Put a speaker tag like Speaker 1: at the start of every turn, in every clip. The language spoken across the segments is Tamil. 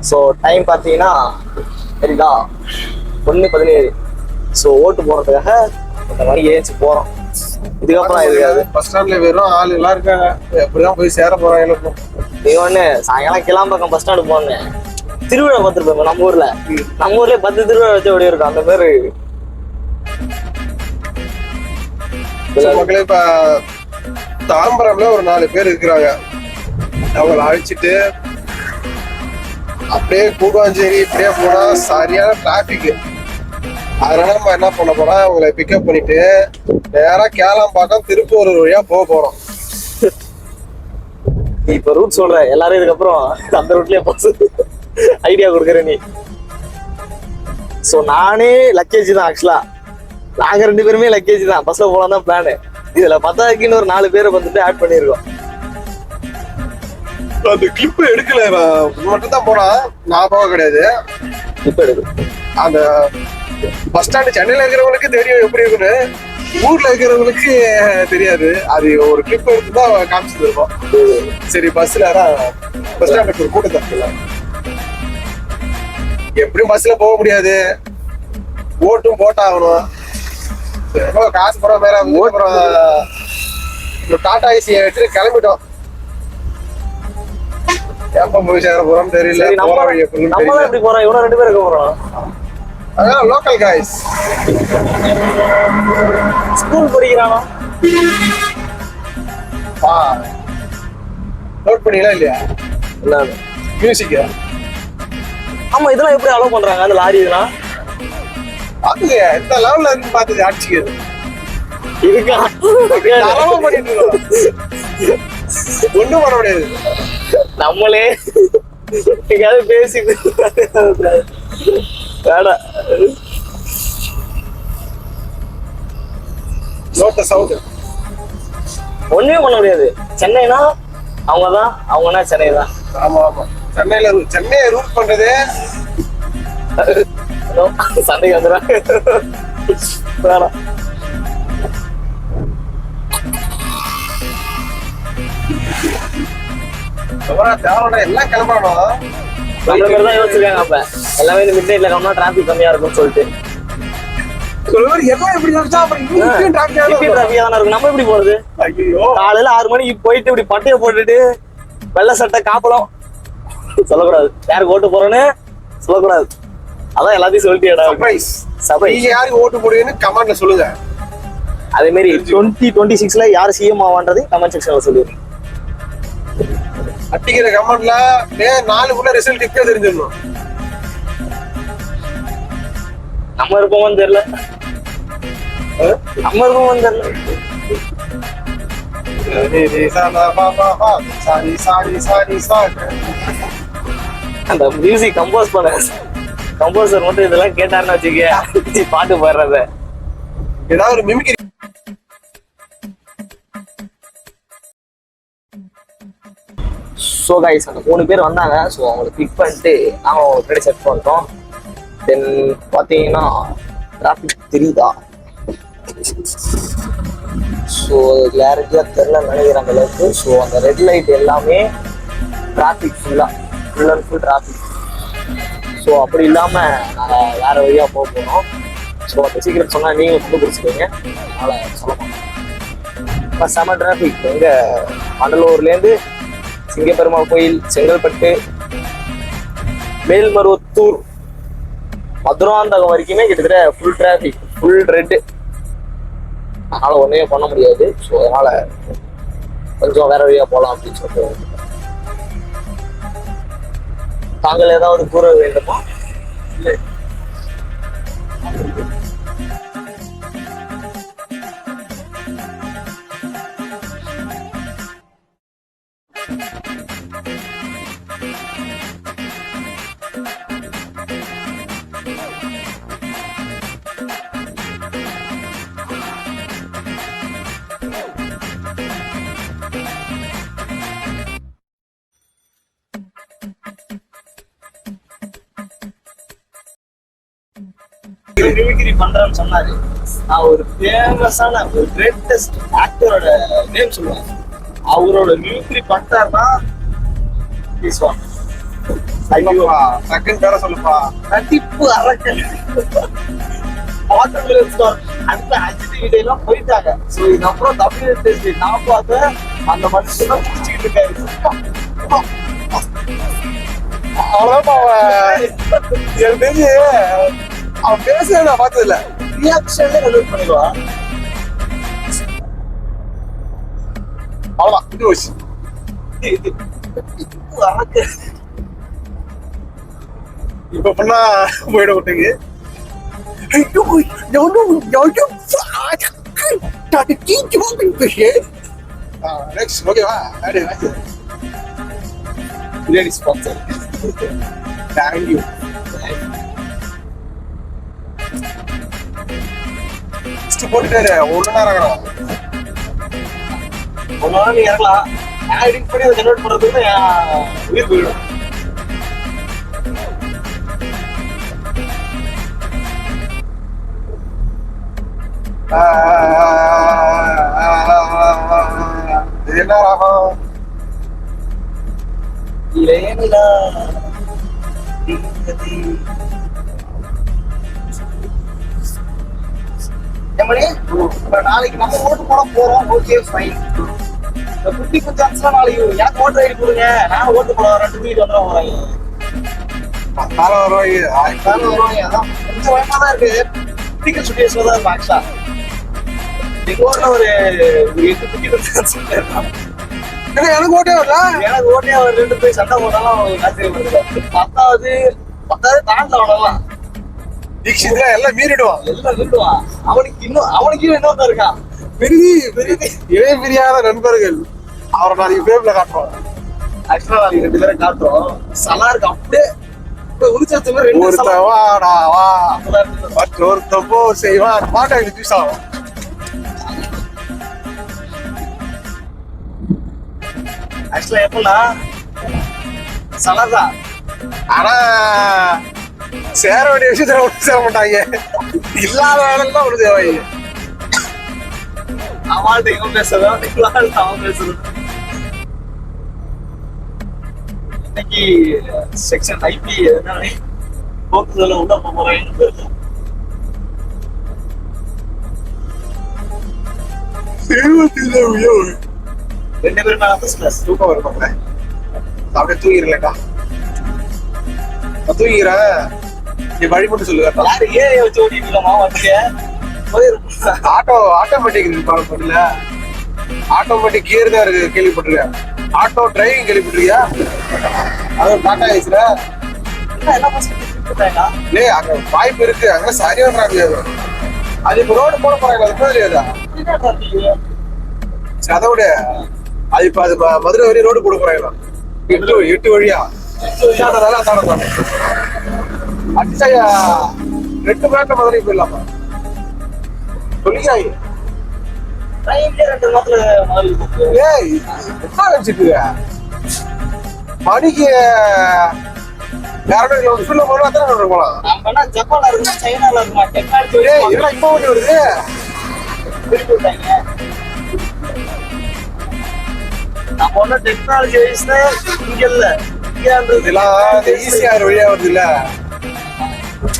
Speaker 1: ஸோ டைம் பார்த்தீங்கன்னா சரிதா 1:17. ஸோ ஓட்டு போறதுக்காக இந்த மாதிரி ஏஞ்சி போறோம். இதுக்கப்புறம் இருக்காது.
Speaker 2: பஸ் ஸ்டாண்ட்ல வெறும் ஆளுலாம் இருக்காங்க. எப்படிதான் போய் சேர போறோம் எனக்கும்.
Speaker 1: நீ ஒண்ணு சாயங்காலம் கிளாம்பாக்கம் பஸ் ஸ்டாண்டு போனேன். திருவிழா பார்த்துருப்போம் நம்ம ஊர்ல. நம்ம ஊர்லயே 10 திருவிழா வச்சு ஓடி இருக்கும் அந்த பேரு.
Speaker 2: மக்களே இப்ப தாம்பரம்ல ஒரு 4 பேர் இருக்கிறாங்க. அவங்களை அழைச்சிட்டு அப்படியே கூடுவாஞ்சேரி இப்படியே போனா சரியான டிராபிக். அதனால நம்ம என்ன பண்ண போறோம், அவங்களை பிக்கப் பண்ணிட்டு நேரா கேளம்பாக்கம் திருப்பூர் வழியா போக போறோம்.
Speaker 1: இப்ப ரூட் சொல்ற எல்லாரும் இதுக்கப்புறம் அந்த ரூட்லயே போச்சு ஐடியா கொடுக்குற நீ. சோ நானே லக்கேஜ் தான். ஆக்சுவலா நாங்க 2 பேருமே லக்கேஜ் தான். பஸ்ல போலாம் தான் பிளானு. இதுல 10க்குன்னு ஒரு 4 பேரை வந்துட்டு ஆட் பண்ணிருக்கோம்.
Speaker 2: அந்த கிளிப் எடுக்கல, மட்டும் தான் போனா நான் போக கிடையாது.
Speaker 1: கிளிப் எடுக்கு
Speaker 2: அந்த பஸ் ஸ்டாண்டு சென்னையில இருக்கிறவங்களுக்கு தெரியும் எப்படி இருக்குன்னு, ஊர்ல இருக்கிறவங்களுக்கு தெரியாது. அது ஒரு கிளிப் எடுத்து தான் காமிச்சிட்டு இருக்கோம். சரி பஸ்ல பஸ் ஸ்டாண்டுக்கு ஒரு கூட்டத்தை எப்படியும் பஸ்ல போக முடியாது, ஓட்டும் போட்டாகணும். காசு போற மேல டாடா ஏசியை எடுத்து கிளம்பிட்டோம். எப்ப போய் சேர போறோம் தெரியல.
Speaker 1: நம்மளும் எப்படி போறோம், இவனும் 2 பேருக்கு போறோம்.
Speaker 2: அதான் லோக்கல் காய்ஸ்.
Speaker 1: ஸ்கூல் படிக்கிறானோ
Speaker 2: நோட் பண்ணீங்களா இல்லையா மியூசிக்?
Speaker 1: ஆமா, இதெல்லாம் எப்படி அலோவ் பண்றாங்க அந்த லாரி? இதெல்லாம்
Speaker 2: பாத்துங்க இந்த லெவல்ல இருந்து பாத்துது அடிச்சுக்கிறது.
Speaker 1: இருக்கா
Speaker 2: அலோவ் பண்ணிட்டு ஒண்ணும் பண்ண முடியாது.
Speaker 1: நம்மளே எங்கயாவது பேசிட்டு வேணாம்.
Speaker 2: நோட்ட சவுண்ட்
Speaker 1: ஒண்ணுமே பண்ண முடியாது. சென்னைனா அவங்கதான், அவங்கன்னா சென்னை தான்.
Speaker 2: ஆமா ஆமா, சென்னையை ரூட் பண்றது
Speaker 1: சண்டைக்கு வந்துடுறாங்க. வேணாம்.
Speaker 2: எல்லாம் கிளம்பணும்.
Speaker 1: நம்மள பேர் தான் யோசிச்சிருக்காங்க. அப்ப எல்லாமே இந்த மிட் நைட்ல கிளம்பினா டிராபிக் கம்மியா இருக்கும்னு சொல்லிட்டு நம்ம எப்படி போறது? காலையில 6 மணிக்கு போயிட்டு இப்படி பட்டைய போட்டுட்டு வெள்ளை சட்டை காப்பளம் சொல்லக்கூடாது. யாருக்கு ஓட்டு போறோன்னு சொல்லக்கூடாது. அதான் எல்லாத்தையும் சொல்லிட்டு
Speaker 2: யாருக்கு ஓட்டு போடுவீங்கன்னு கமெண்ட்ல சொல்லுங்க.
Speaker 1: அதே மாதிரி 2026ல யாரு சிஎம் ஆவான்றது கமெண்ட் செக்ஷன்ல சொல்லிடுங்க.
Speaker 2: அட்டிக்கிற கமெண்ட்ல 4 ரிசல்ட் இப்ப தெரிஞ்சிடணும்.
Speaker 1: நம்ம இருப்போமான்னு தெரியல. நம்ம இருப்போமான்னு தெரியல. அந்த மியூசிக் கம்போஸ் பண்ண கம்போசர் மட்டும் இதெல்லாம் கேட்டாருன்னு வச்சுக்க பாட்டு பாடுறத
Speaker 2: ஏதாவது ஒரு மிமிக்ரி.
Speaker 1: ஸோ கைஸ் அந்த 3 பேர் வந்தாங்க. ஸோ அவங்களை பிக் பண்ணிட்டு நாங்கள் அவங்க பின்னாடி செட் பண்ணிட்டோம். தென் பார்த்தீங்கன்னா டிராஃபிக் தெரியுதா? ஸோ கிளாரிட்டியாக தெரில நினைக்கிற அந்த அளவுக்கு. ஸோ அந்த ரெட் லைட் எல்லாமே traffic full and full traffic. So அப்படி இல்லாமல் நாங்கள் வேறு வழியாக போக போகிறோம். ஸோ அந்த சீக்கிரம் சொன்னால் நீங்களும் கண்டுபிடிச்சிக்கோங்க, அதனால் சொல்ல மாட்டோம். இப்போ செம டிராஃபிக். எங்கே மண்டலூர்லேருந்து சிங்கப்பெருமாள் கோயில், செங்கல்பட்டு, மேல்மருவத்தூர், மதுராந்தகம் வரைக்குமே கிட்டத்தட்ட ஃபுல் டிராஃபிக், ஃபுல் ரெட்டு. அதனால ஒன்றுமே பண்ண முடியாது. ஸோ அதனால கொஞ்சம் வேற வழியா போகலாம் அப்படின்னு சொல்லிட்டு. தாங்கள் ஏதாவது கூற வேண்டுமா? இல்லை. மிமிக்ரி பண்றேன்னு சொன்னாரு. நான் ஒரு ஃபேமஸான ஒரு கிரேட்டஸ்ட் ஆக்டரோட நேம் சொல்லுவேன். அவரோட மிமிக்ரி பண்ணிட்டாருன்னா
Speaker 2: ஐயோப்பா டக்குன்னு பேர சொல்லுப்பா.
Speaker 1: நடிப்பு அரக்கன் வாட்டர்மெலன் ஸ்டார் அந்த அஜித் வீடியோலாம் போயிட்டாங்க. ஸோ இதுக்கப்புறம் தமிழ் இண்டஸ்ட்ரி நான் பார்த்த அந்த மனுஷன் தான் பிடிச்சிக்கிட்டு இருக்காரு.
Speaker 2: அவ்வளவுதான் அவன் எனக்கு தெரிஞ்சு அவன் பேச நான் பார்த்தது இல்ல.
Speaker 1: ரியாக்ஷன்ல ரெடி பண்ணிடுவான்.
Speaker 2: அவ்வளவுதான் இது வச்சு
Speaker 1: அரக்கன்
Speaker 2: இப்ப பண்ணா போயிட விட்டீங்க. நெக்ஸ்ட் ஓகேவா?
Speaker 1: பிரியாணி ஸ்பான்சர்.
Speaker 2: தேங்க்யூ. போட்டுட்டாரு ஒண்ணு நேரம்
Speaker 1: ஒரு நாள் நீ இறங்கலாம். நான் எடிட் பண்ணி அதை கன்வெர்ட் பண்றதுக்கு என் உயிர் போயிடும்.
Speaker 2: இது என்ன ராகம்?
Speaker 1: இளையனிலா நாளைக்கு நம்ம ஓட்டு போட போறோம். Okay fine. இந்த குட்டி குஞ்சான்ஸ்லாம் நாளைக்கு எனக்கு ஓட்டு ஐடி கொடுங்க, நான் ஓட்டு போட வரேன். தூக்கிட்டு வந்துடும் வராங்க.
Speaker 2: ரூபாய்
Speaker 1: அதான் கொஞ்சம் பயமா தான் இருக்கு. கிரிட்டிக்கல் சுச்சுவேஷன்ல தான் இருக்கும். ஆக்சுவலா எங்க ஊர்ல ஒரு 8 குட்டி குஞ்சான்ஸ் இருக்காங்க.
Speaker 2: எனக்கு ஓட்டே வரல.
Speaker 1: எனக்கு ஓட்டே அவர் 2 போய் சண்டை போட்டாலும் ஆச்சரியம் வருது. 10வது தாண்டல அவனெல்லாம்
Speaker 2: தீட்சித்ல எல்லாம் மீறிடுவான்.
Speaker 1: எல்லாம் நின்றுவான். அவனுக்கு இன்னொருத்தன் இருக்கான்.
Speaker 2: இணை பிரியாத நண்பர்கள். அவரை நாளைக்கு பேப்ல காட்டுறோம்.
Speaker 1: ஆக்சுவலா நாளைக்கு 2 பேரை காட்டுறோம். சலாருக்கு அப்படியே உளிச்சது மாதிரி 2
Speaker 2: ஒருத்தன் வாடா வா மற்றொருத்தன் போ செய்வான் பாட்டை யூஸ் ஆகும்.
Speaker 1: ஆக்சுவலா எப்படின்னா சலாதான்.
Speaker 2: ஆனா சேர வேண்டிய விஷயத்துல ஒண்ணு சேர மாட்டாங்க. இல்லாத வேலைலாம் ஒண்ணு தேவையில்லை.
Speaker 1: அவன்கிட்ட இவன் பேசுறோம், இவன்கிட்ட அவன் பேசுறோம். இன்னைக்கு செக்ஷன் ஐபி என்ன போக்குதல உள்ள போறேன்னு 2 பேரும் நான்
Speaker 2: தூக்கம் வருமாங்க. அப்படியே தூங்கிடலக்கா. தூங்கிறேன். நீ வழி மட்டும் சொல்லுங்க.
Speaker 1: யாரு ஏரியா வச்சு ஓட்டிட்டு இருக்கோமா வண்டிய
Speaker 2: ஆட்டோமேட்டிக் பண்ணல. ஆட்டோமேட்டிக் கியர் தான் இருக்கு. கேள்விப்பட்டிருக்கேன். ஆட்டோ டிரைவிங் கேள்விப்பட்டிருக்கியா? அது டாடா ஏஸ்ல
Speaker 1: என்ன பசங்க
Speaker 2: அங்க வாய்ப்பு இருக்கு. அங்க சரியாடுறாங்க. அது இப்ப ரோடு போட போறாங்க. அது தெரியாதா? அதோட அது இப்ப அது மதுரை வரையும் ரோடு போட போறாங்க. 8 வழியா அடிச்சாயா 2 பேர்ல மதுரை போயிடலாமா? சொல்லிக்கிறாங்க. ஏய் என்ன நினைச்சிட்டு மணிக்கு 200 கிலோமீட்டர் போனா எத்தனை கிலோமீட்டர் போலாம்?
Speaker 1: ஜப்பான்ல இருக்குமா சைனால இருக்குமா டெக்னாலஜி
Speaker 2: என்ன இப்ப ஓட்டி வருது?
Speaker 1: நம்ம ஒன்னும் டெக்னாலஜி வைஸ்ல இங்க இல்ல.
Speaker 2: இதெல்லாம் ஈஸியா வழியா வருது இல்ல?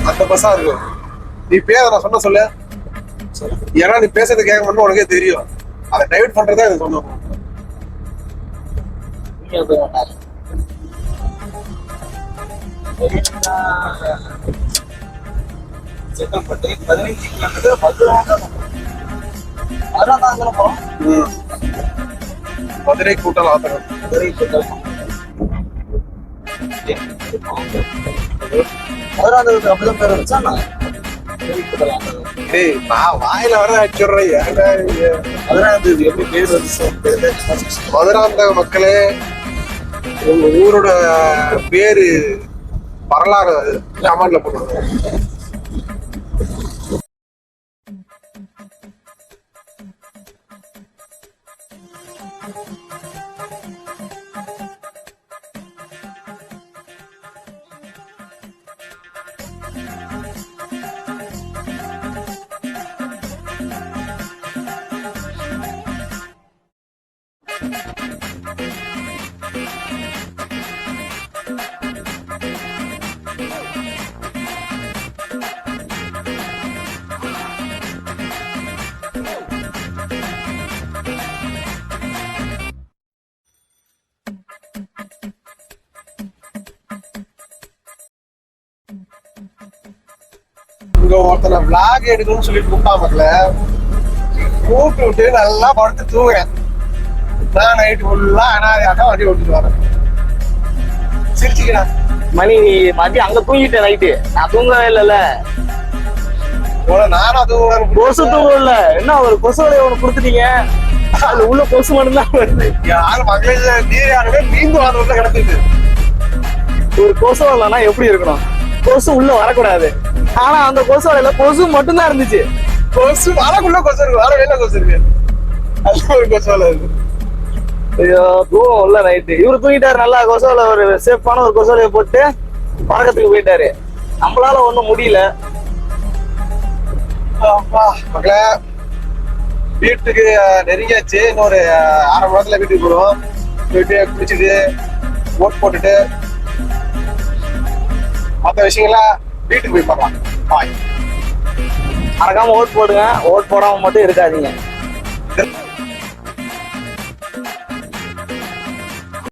Speaker 2: அந்த பஸ்ஸா இருக்கும். நீ பேச நான் சொன்ன சொல்லு. ஏன்னா நீ பேசுறது கேட்க மட்டும் உனக்கே தெரியும். அதை டைவர்ட் பண்றதா இது சொன்னோம்.
Speaker 1: செங்கல்பட்டு 15 கிலோமீட்டர்
Speaker 2: மதுரை கூட்டல் ஆத்தரம்.
Speaker 1: அப்படிதான் பேர் வச்சா
Speaker 2: ஏய் நான் வாயில வர அடிச்சுடுறேன்.
Speaker 1: எப்படி பேர் வந்து
Speaker 2: மதுராந்தக மக்களே, உங்க ஊரோட பேரு வரலாறு கமெண்ட்ல போடுங்க. இங்க ஒருத்தனை விளாக் எடுக்கணும்னு சொல்லிட்டு கூப்பிட்டாமல கூப்பிட்டு விட்டு நல்லா படுத்து தூங்குறேன். நான் நைட்டு ஃபுல்லா அனாதையாட்டம் வண்டி ஓட்டிட்டு வரேன். சிரிச்சுக்கிறேன்.
Speaker 1: மணி நீ மதியம் அங்க தூங்கிட்டேன் நைட்டு. நான் தூங்கவே இல்லைல்ல.
Speaker 2: நானும் தூங்குறேன்.
Speaker 1: கொசு தூங்கல. என்ன ஒரு கொசு வலையை ஒண்ணு கொடுத்துட்டீங்க. அது உள்ள கொசு மட்டும் தான் வருது.
Speaker 2: யாரு மகளிர் நீர் யாருமே நீந்து வாங்க கிடக்குது.
Speaker 1: ஒரு கொசு வலைனா எப்படி இருக்கணும்? கொசு உள்ள வரக்கூடாது. ஆனா அந்த கொசு வலையில கொசு மட்டும்தான் இருந்துச்சு.
Speaker 2: கொசு வரக்குள்ள கொசு இருக்கு, வர வெளில கொசு இருக்கு. அது ஒரு கொசு வலை இருக்கு.
Speaker 1: ஐயோ தூக்கம் உள்ள நைட்டு. இவரு தூங்கிட்டாரு நல்லா. கொசு வலை ஒரு சேஃபான ஒரு கொசு வலையை போட்டு பழக்கத்துக்கு போயிட்டாரு. நம்மளால ஒண்ணும் முடியல.
Speaker 2: மகளே வீட்டுக்கு நெருங்கியாச்சு. இன்னொரு 1/2 மணி நேரத்துல வீட்டுக்கு போடுவோம். போயிட்டு குளிச்சுட்டு ஓட் போட்டுட்டு மற்ற விஷயங்கள்லாம் வீட்டுக்கு போய் பார்க்கலாம். பாய்.
Speaker 1: மறக்காம ஓட் போடுங்க. ஓட் போடாம மட்டும் இருக்காதீங்க.